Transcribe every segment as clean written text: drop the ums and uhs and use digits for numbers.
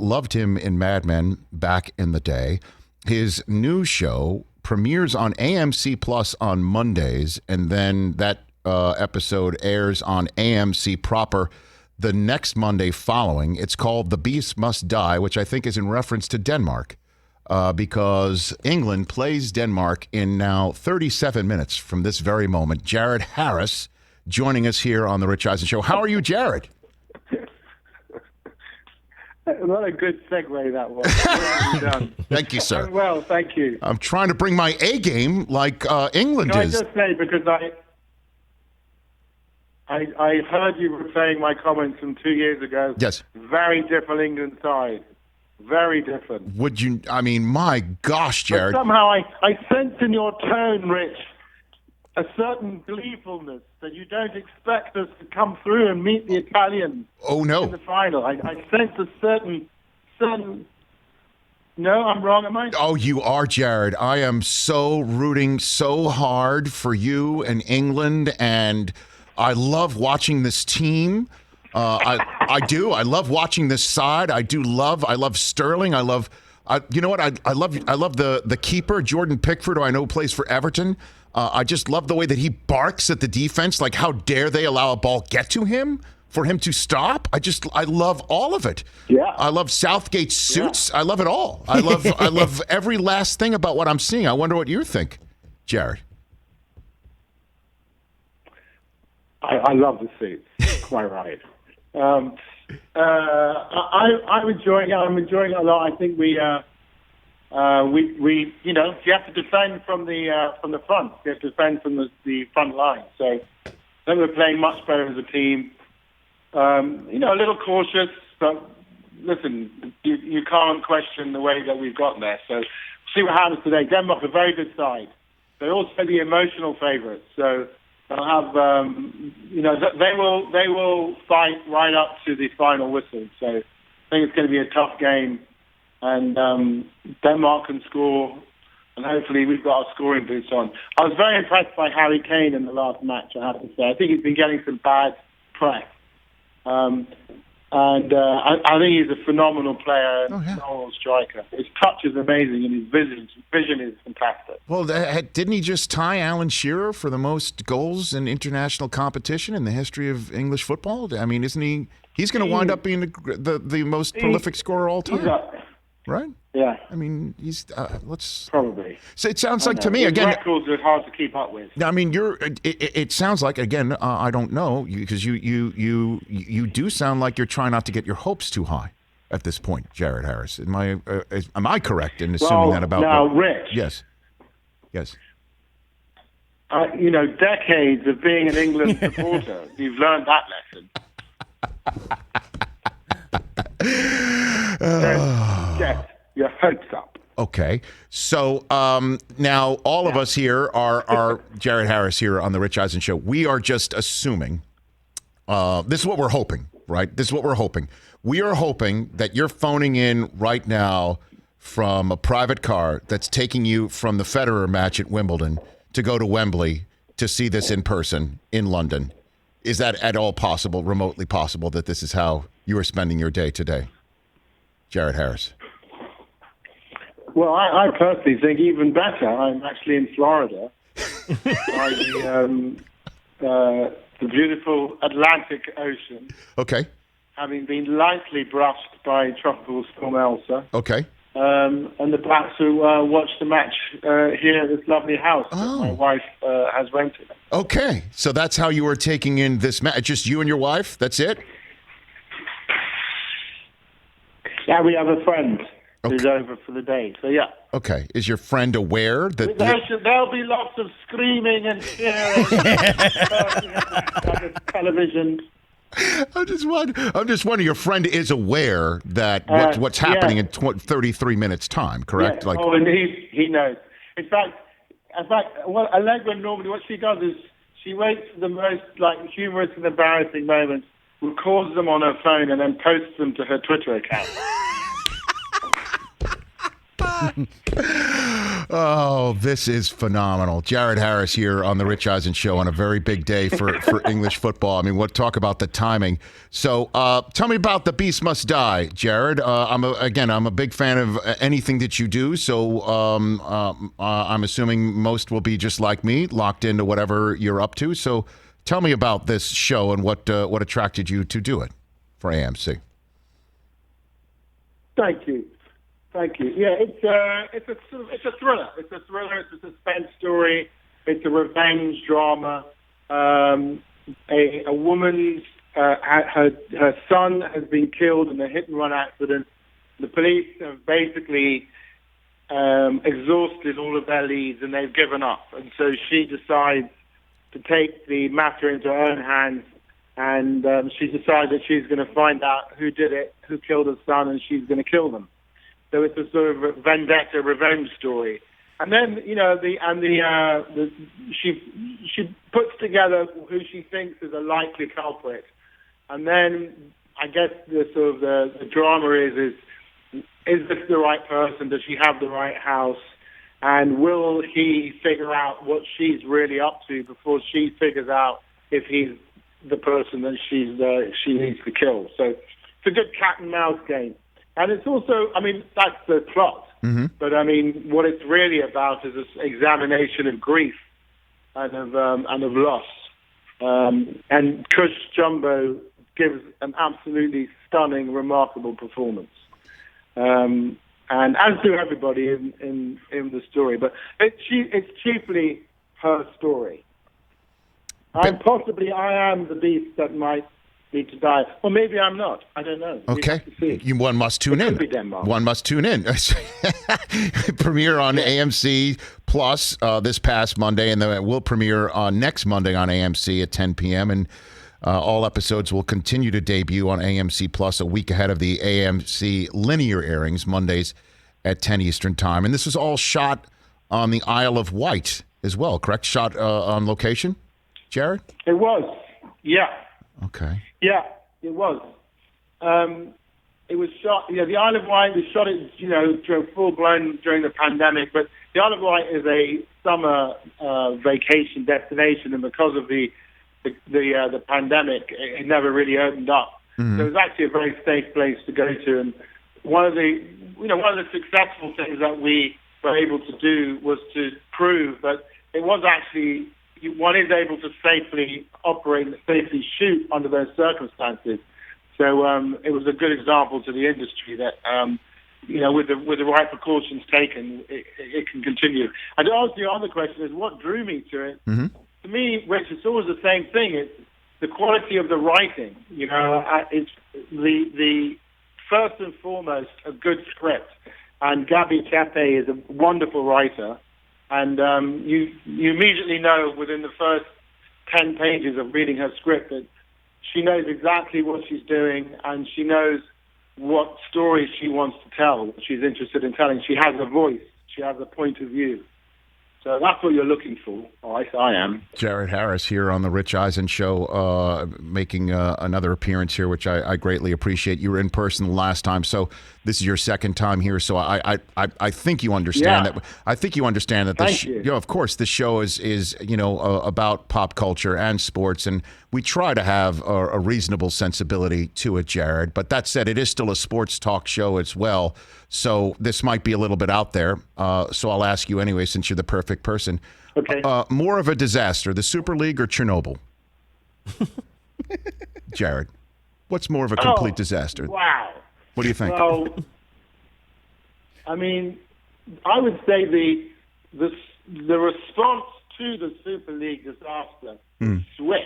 Loved him in Mad Men back in the day. His new show premieres on AMC Plus on Mondays, and then that episode airs on AMC proper the next Monday following. It's called The Beast Must Die, which I think is in reference to Denmark, because England plays Denmark in now 37 minutes from this very moment. Jared Harris joining us here on The Rich Eisen Show. How are you, Jared? What a good segue that was. Well done. Thank you, sir. Well, thank you. I'm trying to bring my A game like England Can is. I just say, because I heard you were saying my comments from 2 years ago. Yes. Very different England side. Very different. Would you, I mean, my gosh, Jared. But somehow I sense in your tone, Rich, a certain gleefulness that you don't expect us to come through and meet the Italians in the final. I sense a certain... No, I'm wrong, am I? Oh, you are, Jared. I am so rooting so hard for you and England, and I love watching this team. I do. I love watching this side. I love Sterling. You know what? I love the keeper, Jordan Pickford, who I know plays for Everton. I just love the way that he barks at the defense. Like, how dare they allow a ball get to him for him to stop? I love all of it. Yeah. I love Southgate's suits. Yeah. I love it all. I love every last thing about what I'm seeing. I wonder what you think, Jared. I love the suits. Quite right. I'm enjoying it. I'm enjoying it a lot. I think we you have to defend from the front. You have to defend from the front line. So I think we're playing much better as a team. A little cautious, but listen, you can't question the way that we've gotten there. So see what happens today. Denmark, a very good side. They're also the emotional favourites. So they'll have, they will fight right up to the final whistle. So I think it's going to be a tough game. And Denmark can score, and hopefully we've got our scoring boots on. I was very impressed by Harry Kane in the last match, I have to say. I think he's been getting some bad press. I think he's a phenomenal player and phenomenal striker. His touch is amazing, and his vision is fantastic. Well, didn't he just tie Alan Shearer for the most goals in international competition in the history of English football? I mean, isn't he? He's going to wind up being the most prolific scorer all time. Right? Yeah. I mean, he's probably. So it sounds like to me again. Records are hard to keep up with. I mean, it sounds like again. I don't know because you do sound like you're trying not to get your hopes too high at this point, Jared Harris. Am I correct in assuming that about? Now, Rich. Yes. Decades of being an England supporter, you've learned that lesson. Get your hopes up. Okay. So now all of us here are Jared Harris here on the Rich Eisen Show. We are just assuming, this is what we're hoping, right? This is what we're hoping. We are hoping that you're phoning in right now from a private car that's taking you from the Federer match at Wimbledon to go to Wembley to see this in person in London. Is that at all possible, remotely possible, that this is how you are spending your day today? Jared Harris. Well, I personally think even better. I'm actually in Florida by the beautiful Atlantic Ocean. Okay. Having been lightly brushed by Tropical Storm Elsa. Okay. And the Blacks who watched the match here at this lovely house that my wife has rented. Okay. So that's how you were taking in this match. Just you and your wife? That's it? Yeah, we have a friend who's over for the day. So, yeah. Okay. Is your friend aware that... There'll be lots of screaming and cheering on the television. I'm just wondering, your friend is aware that what's happening in 33 minutes' time, correct? Yeah. And he knows. In fact, Allegra normally, what she does is she waits for the most humorous and embarrassing moments, records them on her phone, and then posts them to her Twitter account. Oh, this is phenomenal. Jared Harris here on the Rich Eisen Show on a very big day for English football. I mean, we'll talk about the timing. So tell me about The Beast Must Die, Jared. I'm a big fan of anything that you do, so I'm assuming most will be just like me, locked into whatever you're up to. So tell me about this show and what attracted you to do it for AMC. Thank you. Yeah, it's a thriller. It's a thriller. It's a suspense story. It's a revenge drama. A woman's her son has been killed in a hit-and-run accident. The police have basically exhausted all of their leads, and they've given up. And so she decides to take the matter into her own hands, and she decides that she's going to find out who did it, who killed her son, and she's going to kill them. So it's a sort of vendetta, revenge story. And then, she puts together who she thinks is a likely culprit. And then I guess the drama is this the right person? Does she have the right house? And will he figure out what she's really up to before she figures out if he's the person that she needs to kill? So it's a good cat and mouse game. And it's also, that's the plot. Mm-hmm. But, what it's really about is this examination of grief and of loss. And Kush Jumbo gives an absolutely stunning, remarkable performance. And as do everybody in the story. But it's chiefly her story. I am the beast that might need to die. Or maybe I'm not. I don't know. Okay. One must tune in. One must tune in. Premiere on AMC Plus this past Monday, and then it will premiere on next Monday on AMC at 10 p.m. And all episodes will continue to debut on AMC Plus a week ahead of the AMC linear airings, Mondays at 10 Eastern Time. And this was all shot on the Isle of Wight as well, correct? Shot on location, Jared? It was, yeah. Okay. Yeah, it was. It was shot. The Isle of Wight was shot. Full blown during the pandemic. But the Isle of Wight is a summer vacation destination, and because of the pandemic, it never really opened up. Mm-hmm. So it was actually a very safe place to go to. And one of the successful things that we were able to do was to prove that it was actually. One is able to safely operate and safely shoot under those circumstances. So it was a good example to the industry that, with the right precautions taken, it can continue. And to answer your other question is what drew me to it. Mm-hmm. To me, Rich, it's always the same thing. It's the quality of the writing. It's the first and foremost a good script. And Gabi Tepe is a wonderful writer. And you immediately know within the first 10 pages of reading her script that she knows exactly what she's doing, and she knows what stories she wants to tell, what she's interested in telling. She has a voice. She has a point of view. So that's what you're looking for. I am. Jared Harris here on the Rich Eisen Show, making another appearance here, which I greatly appreciate. You were in person the last time, so this is your second time here. So I think you understand that. I think you understand that. Thank you. Of course, this show is about pop culture and sports, and we try to have a reasonable sensibility to it, Jared. But that said, it is still a sports talk show as well. So this might be a little bit out there. So I'll ask you anyway, since you're the perfect person. Okay. More of a disaster, the Super League or Chernobyl? Jared, what's more of a complete disaster? Wow. What do you think? Well, I would say the response to the Super League disaster was swift.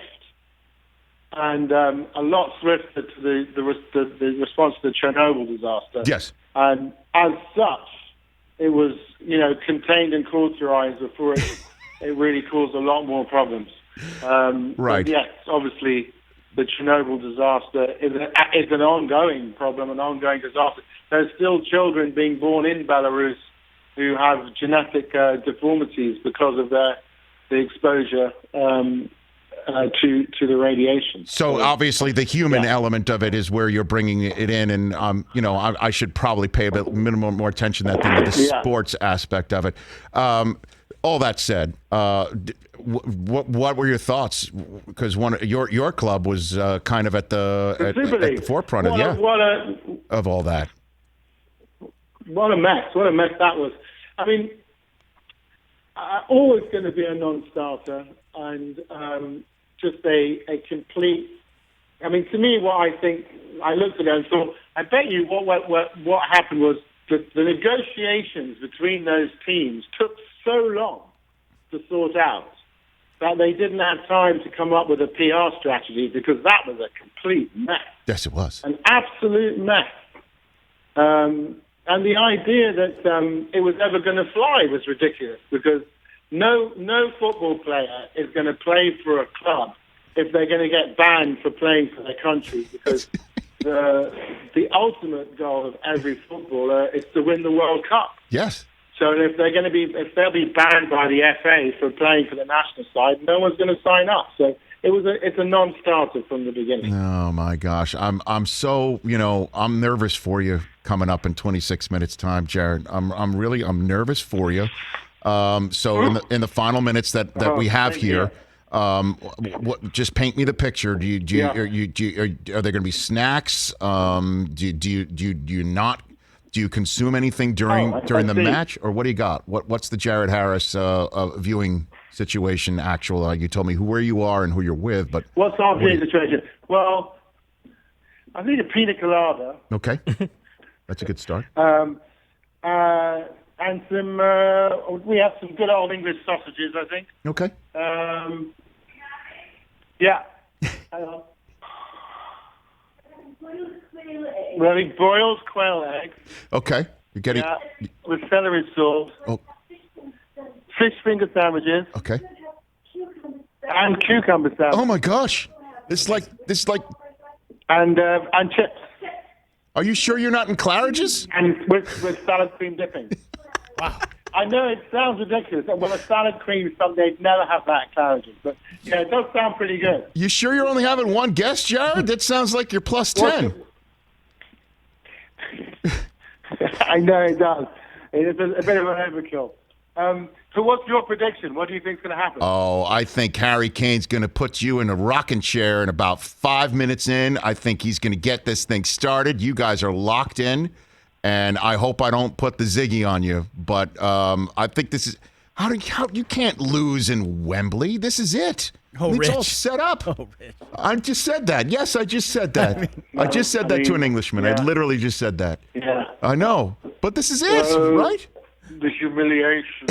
And a lot swifter to the response to the Chernobyl disaster. Yes. And as such, it was, contained and cauterized before it really caused a lot more problems. Right. Yes, obviously, the Chernobyl disaster is an ongoing problem, an ongoing disaster. There's still children being born in Belarus who have genetic deformities because of the exposure to the radiation. So obviously the human element of it is where you're bringing it in, and I should probably pay a bit minimum more attention to that than to the sports aspect of it. All that said, what were your thoughts? Because your club was kind of at the forefront of all that. What a mess! What a mess that was. I mean, always going to be a non-starter, and just a complete. I mean, to me, what I think, I looked at it and thought, I bet you what happened was the negotiations between those teams took so long to sort out that they didn't have time to come up with a PR strategy, because that was a complete mess. Yes, it was. An absolute mess. And the idea that it was ever going to fly was ridiculous, because no football player is going to play for a club if they're going to get banned for playing for their country, because the ultimate goal of every footballer is to win the World Cup. Yes. So if they'll be banned by the FA for playing for the national side, no one's going to sign up. So it's a non-starter from the beginning. Oh my gosh, I'm so I'm nervous for you coming up in 26 minutes time, Jared. I'm nervous for you. So in the final minutes that we have here, just paint me the picture. Are there going to be snacks? Do you consume anything during the match, or what do you got? What's the Jared Harris viewing situation? You told me where you are and who you're with, but what's our viewing situation? Well, I need a pina colada. Okay, that's a good start. And some we have some good old English sausages, I think. Okay. Yeah. Hang on. Really, boiled quail eggs. Okay. You're getting with celery sauce. Oh. Fish finger sandwiches. Okay. And cucumber sandwiches. Oh my gosh. This like and chips. Are you sure you're not in Claridge's? And with salad cream dipping. Wow. I know it sounds ridiculous. Well, a salad cream, they'd never have that at Claridge's. But yeah, it does sound pretty good. You sure you're only having one guest, Jared? That sounds like you're plus 10. I know it does. It's a bit of an overkill. So what's your prediction? What do you think's going to happen? Oh, I think Harry Kane's going to put you in a rocking chair in about 5 minutes in. I think he's going to get this thing started. You guys are locked in, and I hope I don't put the ziggy on you. But I think this is how you can't lose in Wembley. This is it. Oh, it's Rich. all set up. Oh, Rich. I just said that. Yes, I just said that. I just said that to an Englishman. Yeah. I literally just said that. Yeah. I know. But this is it, right? The humiliation.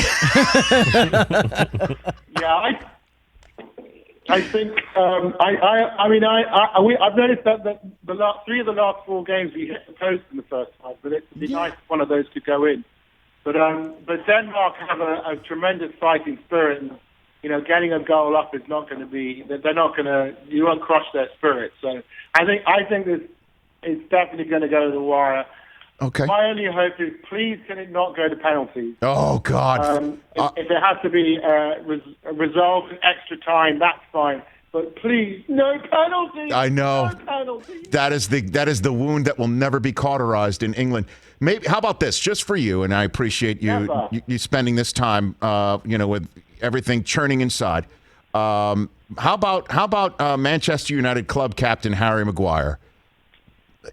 Yeah, I think I've noticed that the last 3 of the last 4 games we hit the post in the first half, but it'd be nice if one of those could go in. But Denmark have a tremendous fighting spirit, and getting a goal up is not going to be. They're not going to. You won't crush their spirit. So I think this is definitely going to go to the wire. Okay. My only hope is, please, can it not go to penalties? Oh, God. If it has to be resolved in extra time, that's fine. But please, no penalties. I know. No penalties. That is the wound that will never be cauterized in England. Maybe. How about this, just for you? And I appreciate you spending this time, with everything churning inside. How about Manchester United club captain Harry Maguire?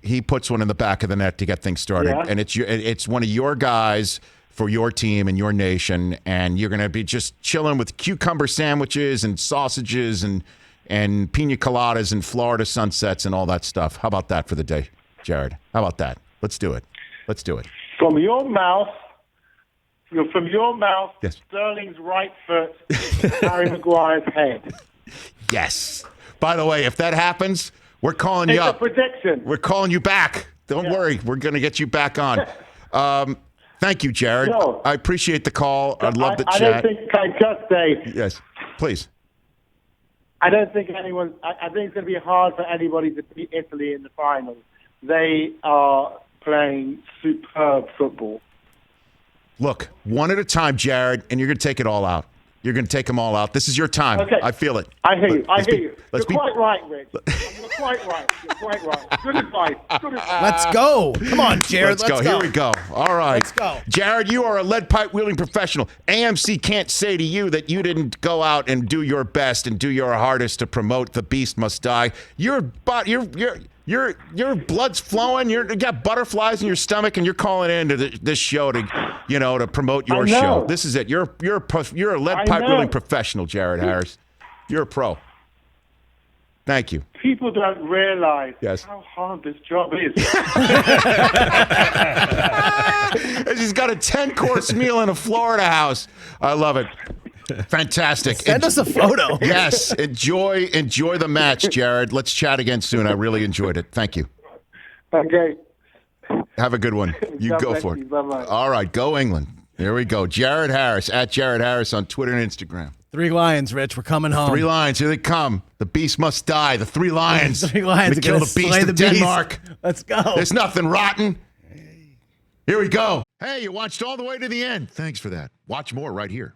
He puts one in the back of the net to get things started, and it's one of your guys for your team and your nation, and you're going to be just chilling with cucumber sandwiches and sausages and pina coladas and Florida sunsets and all that stuff. How about that for the day, Jared? How about that? Let's do it. From your mouth, yes. Sterling's right foot, Harry Maguire's head. Yes. By the way, if that happens, we're calling you up. It's a prediction. We're calling you back. Don't worry. We're going to get you back on. Thank you, Jared. No. I appreciate the call. I'd love to chat. I don't think, can I just say... Yes, please. I don't think I think it's going to be hard for anybody to beat Italy in the finals. They are playing superb football. Look, one at a time, Jared, and you're going to take it all out. You're going to take them all out. This is your time. Okay. I feel it. I hear you. You're be- quite right, Rich. You're quite right. Good advice. Let's go. Come on, Jared. Let's go. Here we go. All right. Let's go. Jared, you are a lead pipe wielding professional. AMC can't say to you that you didn't go out and do your best and do your hardest to promote The Beast Must Die. Your blood's flowing. You got butterflies in your stomach, and you're calling into this show to promote your show. This is it. You're a lead pipe wielding professional, Jared Harris. You're a pro. Thank you. People don't realize how hard this job is. He's got a 10-course meal in a Florida house. I love it. Fantastic. Send us a photo. Yes. Enjoy the match, Jared. Let's chat again soon. I really enjoyed it. Thank you. Okay. Have a good one. You God go bless for you. it. Bye-bye. All right. Go England. There we go. Jared Harris, at Jared Harris on Twitter and Instagram. 3 Lions, Rich. We're coming home. 3 Lions. Here they come. The Beast Must Die. The 3 Lions. 3 Lions to kill the Beast of Denmark. Let's go. There's nothing rotten. Here we go. Hey, you watched all the way to the end. Thanks for that. Watch more right here.